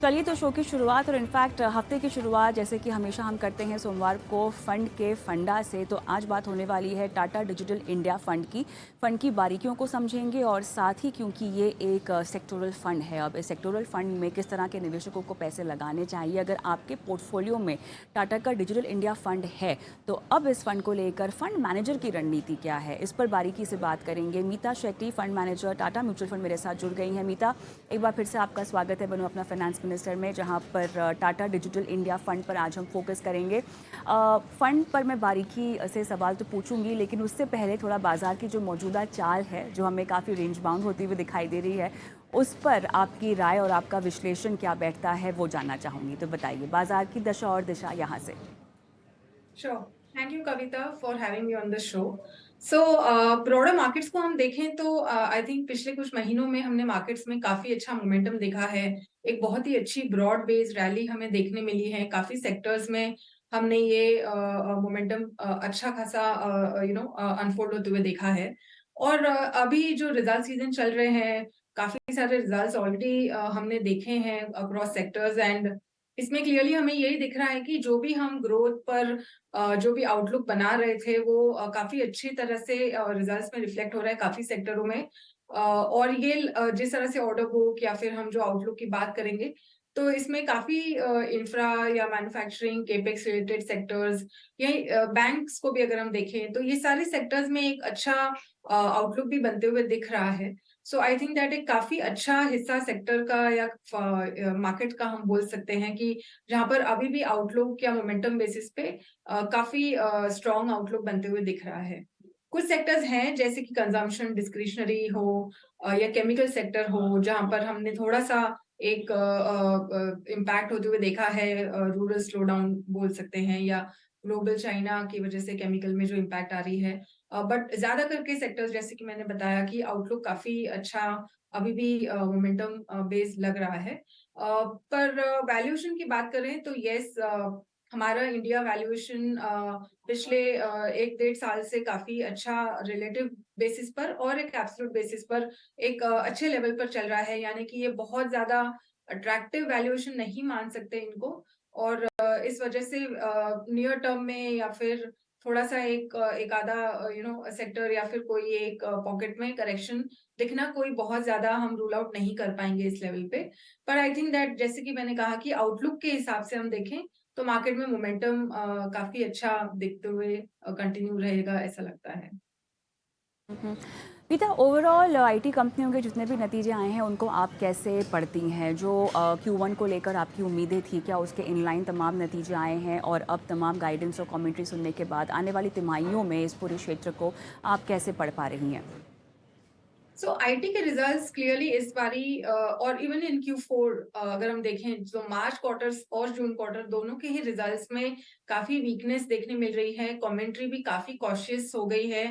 चलिए तो शो की शुरुआत और इनफैक्ट हफ्ते की शुरुआत जैसे कि हमेशा हम करते हैं सोमवार को फंड के फंडा से। तो आज बात होने वाली है टाटा डिजिटल इंडिया फंड की बारीकियों को समझेंगे और साथ ही क्योंकि ये एक सेक्टोरल फंड है, अब इस सेक्टोरल फंड में किस तरह के निवेशकों को पैसे लगाने चाहिए। अगर आपके पोर्टफोलियो में टाटा का डिजिटल इंडिया फंड है तो अब इस फंड को लेकर फंड मैनेजर की रणनीति क्या है, इस पर बारीकी से बात करेंगे। Meeta Shetty fund manager Tata mutual fund मेरे साथ जुड़ गई हैं। मीता, एक बार फिर से आपका स्वागत है बनो अपना फाइनेंस मिनिस्टर में, जहां पर टाटा डिजिटल इंडिया फंड पर आज हम फोकस करेंगे। फंड पर मैं बारीकी से सवाल तो पूछूंगी, लेकिन उससे पहले थोड़ा बाजार की जो मौजूदा चाल है जो हमें काफ़ी रेंज बाउंड होती हुई दिखाई दे रही है, उस पर आपकी राय और आपका विश्लेषण क्या बैठता है वो जानना चाहूँगी। तो बताइए बाजार की दशा और दिशा यहाँ से। Sure. Thank you Kavita for having me on the show. So broader markets को हम देखें तो आई थिंक पिछले कुछ महीनों में हमने मार्केट्स में काफी अच्छा मोमेंटम देखा है। एक बहुत ही अच्छी ब्रॉड बेस्ड रैली हमें देखने मिली है। काफी सेक्टर्स में हमने ये मोमेंटम अच्छा खासा अनफोल्ड होते हुए देखा है। और अभी जो रिजल्ट सीजन चल रहे हैं, काफी सारे रिजल्ट्स ऑलरेडी हमने देखे हैं अक्रॉस सेक्टर्स। एंड इसमें क्लियरली हमें यही दिख रहा है कि जो भी हम ग्रोथ पर जो भी आउटलुक बना रहे थे वो काफी अच्छी तरह से रिजल्ट्स में रिफ्लेक्ट हो रहा है काफी सेक्टरों में। और ये जिस तरह से ऑर्डर बुक या फिर हम जो आउटलुक की बात करेंगे तो इसमें काफी इंफ्रा या मैन्युफैक्चरिंग केपेक्स रिलेटेड सेक्टर्स या बैंक्स को भी अगर हम देखें तो ये सारे सेक्टर्स में एक अच्छा आउटलुक भी बनते हुए दिख रहा है। सो आई थिंक दैट एक काफी अच्छा हिस्सा सेक्टर का या मार्केट का हम बोल सकते हैं कि जहां पर अभी भी आउटलुक या मोमेंटम बेसिस पे काफी स्ट्रॉन्ग आउटलुक बनते हुए दिख रहा है। कुछ सेक्टर्स हैं जैसे कि कंजम्पशन डिस्क्रिशनरी हो या केमिकल सेक्टर हो जहां पर हमने थोड़ा सा एक इम्पैक्ट होते हुए देखा है। रूरल स्लो डाउन बोल सकते हैं या ग्लोबल चाइना की वजह से केमिकल में जो इम्पैक्ट आ रही है। बट ज्यादा करके सेक्टर्स जैसे कि मैंने बताया कि आउटलुक काफी अच्छा अभी भी मोमेंटम बेस्ड लग रहा है। पर वैल्यूएशन की बात करें तो यस, हमारा इंडिया वैल्यूएशन पिछले 1 डेढ़ साल से काफी अच्छा रिलेटिव बेसिस पर और एक एब्सोल्यूट बेसिस पर एक अच्छे लेवल पर चल रहा है। यानी कि ये बहुत ज्यादा अट्रैक्टिव वैल्यूएशन नहीं मान सकते इनको। और इस वजह से नियर टर्म में या फिर थोड़ा सा एक आधा सेक्टर या फिर कोई एक पॉकेट में करेक्शन दिखना कोई बहुत ज्यादा हम रूल आउट नहीं कर पाएंगे इस लेवल पे। पर आई थिंक दैट जैसे कि मैंने कहा कि आउटलुक के हिसाब से हम देखें तो मार्केट में मोमेंटम काफी अच्छा दिखते हुए कंटिन्यू रहेगा ऐसा लगता है। पीता, ओवरऑल आईटी कंपनियों के जितने भी नतीजे आए हैं उनको आप कैसे पढ़ती हैं? जो Q1 को लेकर आपकी उम्मीदें थी, क्या उसके इनलाइन तमाम नतीजे आए हैं? और अब तमाम गाइडेंस और कमेंट्री सुनने के बाद आने वाली तिमाहियों में इस पूरे क्षेत्र को आप कैसे पढ़ पा रही हैं? सो आईटी के रिजल्ट्स क्लियरली इस बारी और इवन इन Q4 अगर हम देखें तो मार्च क्वार्टर और जून क्वार्टर दोनों के ही रिजल्ट्स में काफी वीकनेस देखने मिल रही है। कमेंट्री भी काफी कॉशियस हो गई है।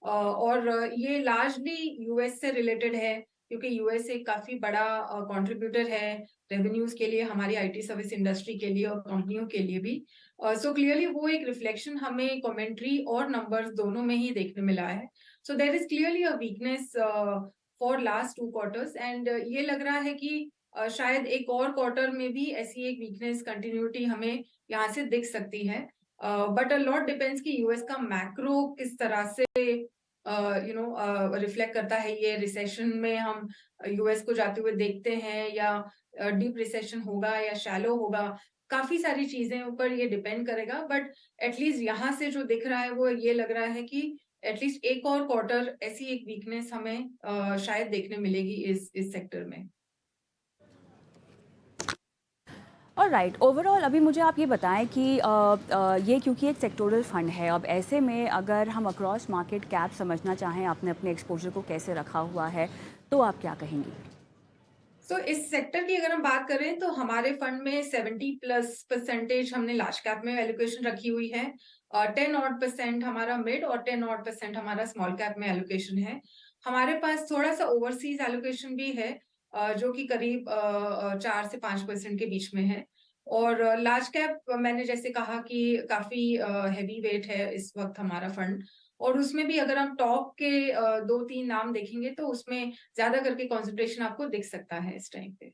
और ये लार्जली यूएस से रिलेटेड है क्योंकि यूएस एक काफी बड़ा कंट्रीब्यूटर है रेवेन्यूज के लिए, हमारी आईटी सर्विस इंडस्ट्री के लिए और कंपनियों के लिए भी। सो क्लियरली वो एक रिफ्लेक्शन हमें कमेंट्री और नंबर्स दोनों में ही देखने मिला है। So there is clearly a weakness for last 2 quarters and ये लग रहा है कि शायद एक और क्वार्टर में भी ऐसी एक वीकनेस कंटिन्यूटी हमें यहाँ से दिख सकती है। बट अ लॉट डिपेंड्स कि यूएस का मैक्रो किस तरह से रिफ्लेक्ट करता है। ये रिसेशन में हम यूएस को जाते हुए देखते हैं या डीप रिसेशन होगा या शैलो होगा। काफी सारी चीजें ऊपर ये डिपेंड करेगा। बट एटलीस्ट यहाँ से जो दिख रहा है वो ये लग रहा है कि एटलीस्ट एक और क्वार्टर ऐसी एक वीकनेस हमें शायद देखने मिलेगी इस सेक्टर में। और राइट, ओवरऑल अभी मुझे आप ये बताएं कि ये क्योंकि एक सेक्टोरल फंड है, अब ऐसे में अगर हम अक्रॉस मार्केट कैप समझना चाहें, आपने अपने एक्सपोजर को कैसे रखा हुआ है, तो आप क्या कहेंगी? सो इस सेक्टर की अगर हम बात करें तो हमारे फंड में 70+% हमने लार्ज कैप में एलोकेशन रखी हुई है। 10% हमारा मिड और 10% हमारा स्मॉल कैप में एलोकेशन है। हमारे पास थोड़ा सा ओवरसीज एलोकेशन भी है जो कि करीब 4 से 5% के बीच में है। और लार्ज कैप मैंने जैसे कहा कि काफी हैवी वेट है इस वक्त हमारा फंड। और उसमें भी अगर हम टॉप के 2-3 नाम देखेंगे तो उसमें ज्यादा करके कंसंट्रेशन आपको दिख सकता है इस टाइम पे।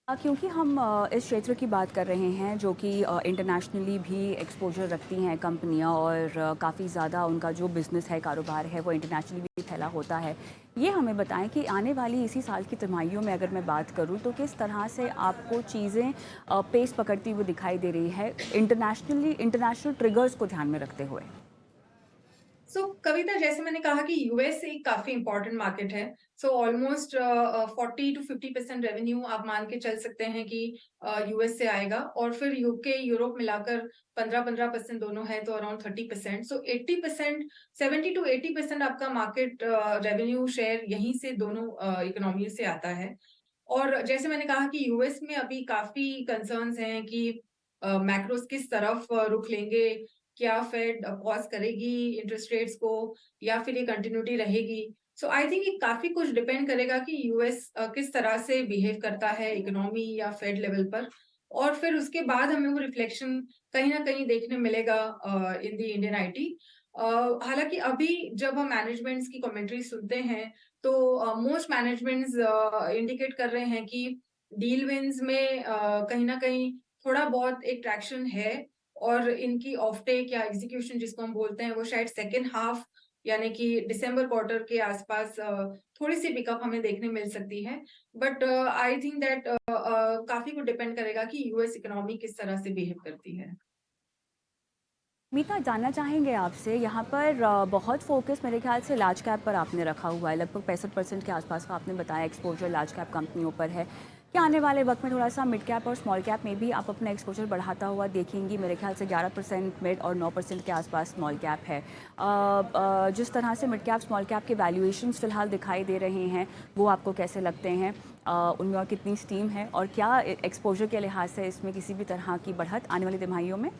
क्योंकि हम इस क्षेत्र की बात कर रहे हैं जो कि इंटरनेशनली भी एक्सपोजर रखती हैं कंपनियां और काफ़ी ज़्यादा उनका जो बिज़नेस है कारोबार है वो इंटरनेशनली भी फैला होता है। ये हमें बताएं कि आने वाली इसी साल की तिमाहियों में अगर मैं बात करूं तो किस तरह से आपको चीज़ें पेस पकड़ती हुई दिखाई दे रही है इंटरनेशनल ट्रिगर्स को ध्यान में रखते हुए। कविता, जैसे मैंने कहा कि यूएस एक काफी इंपॉर्टेंट मार्केट है। ऑलमोस्ट 40 to 50% रेवेन्यू आप मान के चल सकते हैं कि यूएस से आएगा, और फिर यूके यूरोप मिलाकर 15-15% दोनों है, तो अराउंड 30%। 80%, 70 to 80% आपका मार्केट रेवेन्यू शेयर यहीं से दोनों इकोनॉमी से आता है। और जैसे मैंने कहा कि यूएस में अभी काफी कंसर्न्स हैं कि मैक्रोस किस तरफ रुख लेंगे, क्या फेड पॉज करेगी इंटरेस्ट रेट्स को, या फिर ये कंटिन्यूटी रहेगी। आई थिंक ये काफी कुछ डिपेंड करेगा कि यूएस किस तरह से बिहेव करता है इकोनॉमी या फेड लेवल पर, और फिर उसके बाद हमें वो रिफ्लेक्शन कहीं ना कहीं देखने मिलेगा इन द इंडियन आईटी। हालांकि अभी जब हम मैनेजमेंट्स की कमेंट्री सुनते हैं तो मोस्ट मैनेजमेंट्स इंडिकेट कर रहे हैं कि डील विंस में कहीं ना कहीं थोड़ा बहुत एक ट्रैक्शन है, और इनकी ऑफ टेक या एग्जीक्यूशन जिसको हम बोलते हैं वो शायद सेकेंड हाफ यानी कि दिसंबर क्वार्टर के आसपास थोड़ी सी पिकअप हमें देखने मिल सकती है। बट आई थिंक दैट काफी कुछ डिपेंड करेगा कि यूएस इकोनॉमी किस तरह से बिहेव करती है। मीता, जानना चाहेंगे आपसे यहाँ पर बहुत फोकस मेरे ख्याल से लार्ज कैप पर आपने रखा हुआ है, लगभग 65% के आसपास का आपने बताया एक्सपोजर लार्ज कैप कंपनियों पर है। क्या आने वाले वक्त में थोड़ा सा मिड कैप और स्मॉल कैप में भी आप अपना एक्सपोजर बढ़ाता हुआ देखेंगी? मेरे ख्याल से 11% मिड और 9% के आसपास स्मॉल कैप है। जिस तरह से मिड कैप स्मॉल कैप के वैल्यूएशंस फिलहाल दिखाई दे रहे हैं वो आपको कैसे लगते हैं? उनमें और कितनी स्टीम है, और क्या एक्सपोजर के लिहाज से इसमें किसी भी तरह की बढ़त आने वाली तिमाहियों में?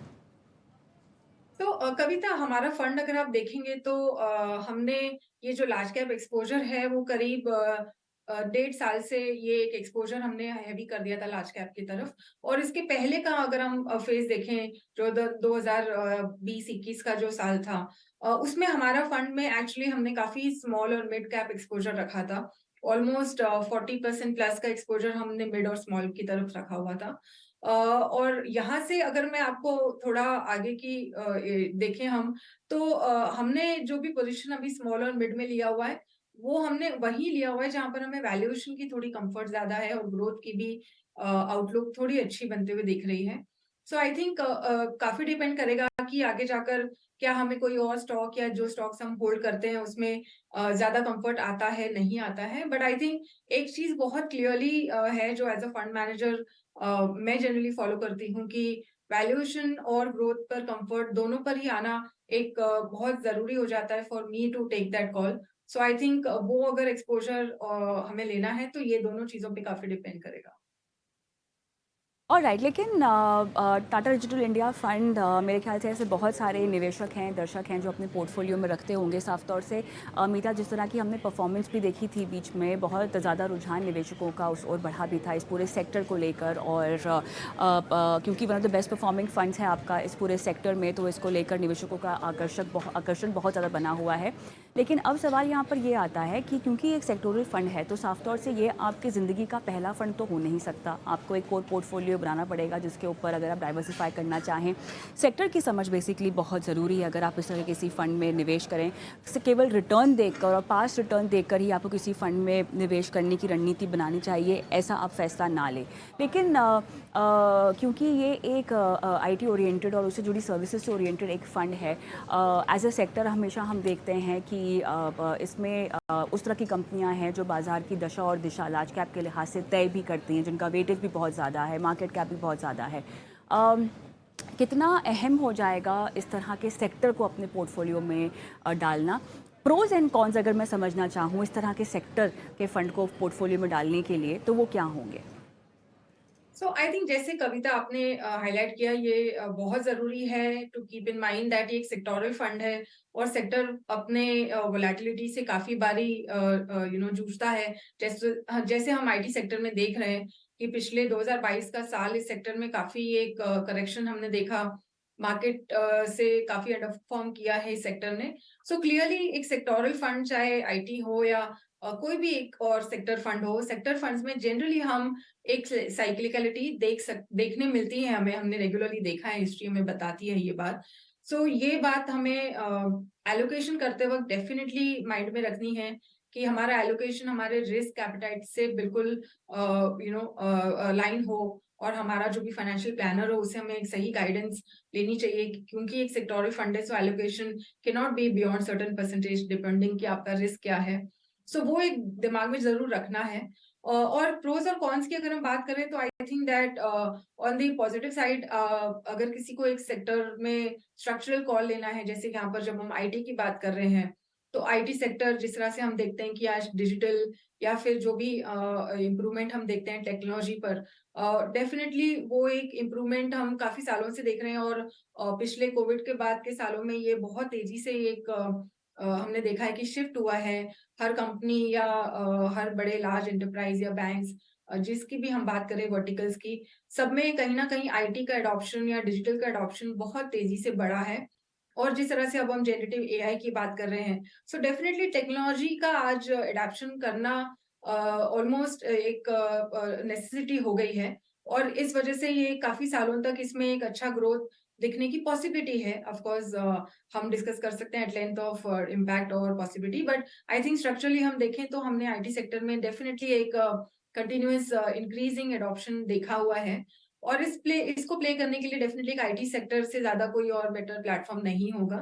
कविता, हमारा फंड अगर आप देखेंगे तो हमने ये जो लार्ज कैप एक्सपोजर है वो करीब 1.5 साल से ये एक एक्सपोजर हमने हैवी कर दिया था लार्ज कैप की तरफ। और इसके पहले का अगर हम फेज देखें, जो 2020-21 का जो साल था, उसमें हमारा फंड में एक्चुअली हमने काफी स्मॉल और मिड कैप एक्सपोजर रखा था। ऑलमोस्ट 40% प्लस का एक्सपोजर हमने मिड और स्मॉल की तरफ रखा हुआ था। और यहाँ से अगर मैं आपको थोड़ा आगे की देखें हम, तो हमने जो भी पोजीशन अभी स्मॉल और मिड में लिया हुआ है वो हमने वही लिया हुआ है जहां पर हमें वैल्यूएशन की थोड़ी कंफर्ट ज्यादा है और ग्रोथ की भी आउटलुक थोड़ी अच्छी बनते हुए दिख रही है। आई थिंक काफी डिपेंड करेगा कि आगे जाकर क्या हमें कोई और स्टॉक या जो स्टॉक्स हम होल्ड करते हैं उसमें ज्यादा कंफर्ट आता है नहीं आता है। बट आई थिंक एक चीज बहुत क्लियरली है जो एज अ फंड मैनेजर मैं जनरली फॉलो करती हूँ कि वैल्यूएशन और ग्रोथ पर कंफर्ट दोनों पर ही आना एक बहुत जरूरी हो जाता है for me to take that call. I think वो अगर एक्सपोजर हमें लेना है तो ये दोनों चीजों पे काफी डिपेंड करेगा। और राइट, लेकिन टाटा डिजिटल इंडिया फंड, मेरे ख्याल से ऐसे बहुत सारे निवेशक हैं, दर्शक हैं जो अपने पोर्टफोलियो में रखते होंगे साफ तौर से। मीता, जिस तरह की हमने परफॉर्मेंस भी देखी थी बीच में, बहुत ज़्यादा रुझान निवेशकों का उस ओर बढ़ा भी था इस पूरे सेक्टर को लेकर। और क्योंकि one of the best performing funds है आपका इस पूरे सेक्टर में, तो इसको लेकर निवेशकों का आकर्षण बहुत ज़्यादा बना हुआ है। लेकिन अब सवाल यहाँ पर ये आता है कि क्योंकि एक सेक्टोरल फंड है तो साफ तौर से ये आपकी ज़िंदगी का पहला फंड तो हो नहीं सकता। आपको एक कोर पोर्टफोलियो बनाना पड़ेगा जिसके ऊपर अगर आप डाइवर्सिफाई करना चाहें। सेक्टर की समझ बेसिकली बहुत ज़रूरी है अगर आप इस तरह के किसी फंड में निवेश करें। केवल रिटर्न देखकर और पास रिटर्न देखकर ही आपको किसी फंड में निवेश करने की रणनीति बनानी चाहिए, ऐसा आप फैसला ना लें। लेकिन क्योंकि ये एक आईटी ओरिएंटेड और उससे जुड़ी सर्विसेज से ओरिएंटेड एक फ़ंड है, एज अ सेक्टर हमेशा हम देखते हैं कि इसमें उस तरह की कंपनियां हैं जो बाज़ार की दशा और दिशा लार्ज कैप के लिहाज से तय भी करती हैं, जिनका वेटेज भी बहुत ज़्यादा है, मार्केट कैप भी बहुत ज़्यादा है। कितना अहम हो जाएगा इस तरह के सेक्टर को अपने पोर्टफोलियो में डालना? प्रोज एंड कॉन्स अगर मैं समझना चाहूँ इस तरह के सेक्टर के फ़ंड को पोर्टफोलियो में डालने के लिए, तो वो क्या होंगे? आई थिंक जैसे कविता आपने हाईलाइट किया, ये बहुत जरूरी है to keep in mind that ये एक सेक्टोरल फंड है, और सेक्टर अपने वोलेटिलिटी से काफी बारी जूझता है। जैसे हम आईटी सेक्टर में देख रहे हैं कि पिछले 2022 का साल इस सेक्टर में काफी एक करेक्शन हमने देखा, मार्केट से काफी अंडर परफॉर्म किया है इस सेक्टर ने। क्लियरली एक सेक्टोरल फंड चाहे आईटी हो या कोई भी एक और सेक्टर फंड हो, सेक्टर फंड्स में जनरली हम एक साइक्लिकलिटी देखने मिलती है हमें, हमने रेगुलरली देखा है, हिस्ट्री हमें बताती है ये बात। सो ये बात हमें एलोकेशन करते वक्त डेफिनेटली माइंड में रखनी है कि हमारा एलोकेशन हमारे रिस्क एपेटाइट से बिल्कुल लाइन हो, और हमारा जो भी फाइनेंशियल प्लानर हो उसे हमें एक सही गाइडेंस लेनी चाहिए, क्योंकि एक सेक्टोरल फंड है, so allocation can not be beyond certain percentage depending कि आपका रिस्क क्या है। सो वो एक दिमाग में जरूर रखना है। और प्रोज और कॉन्स की अगर हम बात करें तो I think that on the positive side, अगर किसी को एक सेक्टर में स्ट्रक्चरल कॉल लेना है, जैसे यहाँ पर जब हम आईटी की बात कर रहे हैं, तो आईटी सेक्टर जिस तरह से हम देखते हैं कि आज डिजिटल या फिर जो भी इम्प्रूवमेंट हम देखते हैं टेक्नोलॉजी पर, डेफिनेटली वो एक इम्प्रूवमेंट हम काफी सालों से देख रहे हैं। और पिछले कोविड के बाद के सालों में ये बहुत तेजी से एक हमने देखा है कि शिफ्ट हुआ है। हर कंपनी या हर बड़े लार्ज एंटरप्राइज या बैंक्स, जिसकी भी हम बात करें वर्टिकल्स की, सब में कहीं ना कहीं आईटी का एडॉप्शन या डिजिटल का एडॉप्शन बहुत तेजी से बढ़ा है। और जिस तरह से अब हम जनरेटिव एआई की बात कर रहे हैं, सो डेफिनेटली टेक्नोलॉजी का आज एडॉप्शन करना ऑलमोस्ट एक नेसेसिटी हो गई है। और इस वजह से ये काफी सालों तक इसमें एक अच्छा ग्रोथ दिखने की पॉसिबिलिटी है। ऑफ कोर्स हम डिस्कस कर सकते हैं एट लेंथ ऑफ इम्पैक्ट और possibility, but I think structurally हम देखें तो हमने आईटी सेक्टर में डेफिनेटली एक कंटिन्यूअस इंक्रीजिंग एडॉप्शन देखा हुआ है। और इसको प्ले करने के लिए डेफिनेटली एक आईटी सेक्टर से ज्यादा कोई और बेटर प्लेटफॉर्म नहीं होगा।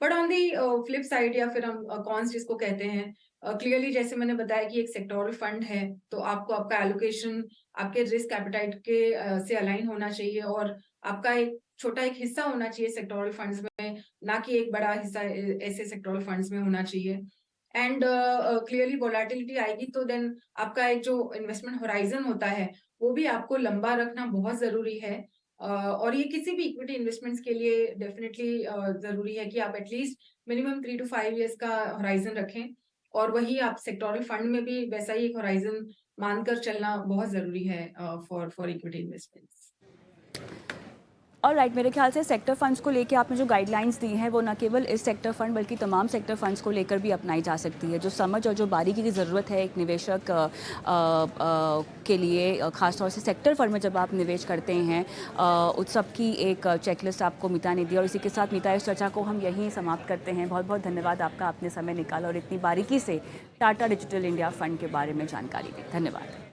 But on the flip side, या फिर हम कॉन्स जिसको कहते हैं, क्लियरली जैसे मैंने बताया कि एक सेक्टोरल फंड है, तो आपको आपका एलोकेशन आपके रिस्क एपेटाइट के से अलाइन होना चाहिए, और आपका एक छोटा एक हिस्सा होना चाहिए सेक्टोरल फंड्स में, ना कि एक बड़ा हिस्सा ऐसे सेक्टोरल फंड्स में होना चाहिए। एंड क्लियरली वोलेटिलिटी आएगी तो देन आपका एक जो इन्वेस्टमेंट होराइजन होता है वो भी आपको लंबा रखना बहुत जरूरी है। और ये किसी भी इक्विटी इन्वेस्टमेंट्स के लिए डेफिनेटली जरूरी है कि आप एटलीस्ट मिनिमम 3 to 5 years का होराइजन रखें, और वही आप सेक्टोरल फंड में भी वैसा ही एक होराइजन मानकर चलना बहुत जरूरी है फॉर इक्विटी इन्वेस्टमेंट्स। और राइट, मेरे ख्याल से सेक्टर फंड्स को लेके आपने जो गाइडलाइंस दी हैं वो न केवल इस सेक्टर फंड बल्कि तमाम सेक्टर फंड्स को लेकर भी अपनाई जा सकती है। जो समझ और जो बारीकी की ज़रूरत है एक निवेशक के लिए, ख़ासतौर से सेक्टर फंड में जब आप निवेश करते हैं, उस सब की एक चेकलिस्ट आपको मीता ने दी। और इसी के साथ मीता, इस चर्चा को हम यहीं समाप्त करते हैं। बहुत बहुत धन्यवाद आपका, आपने समय निकाला और इतनी बारीकी से टाटा डिजिटल इंडिया फंड के बारे में जानकारी दी। धन्यवाद।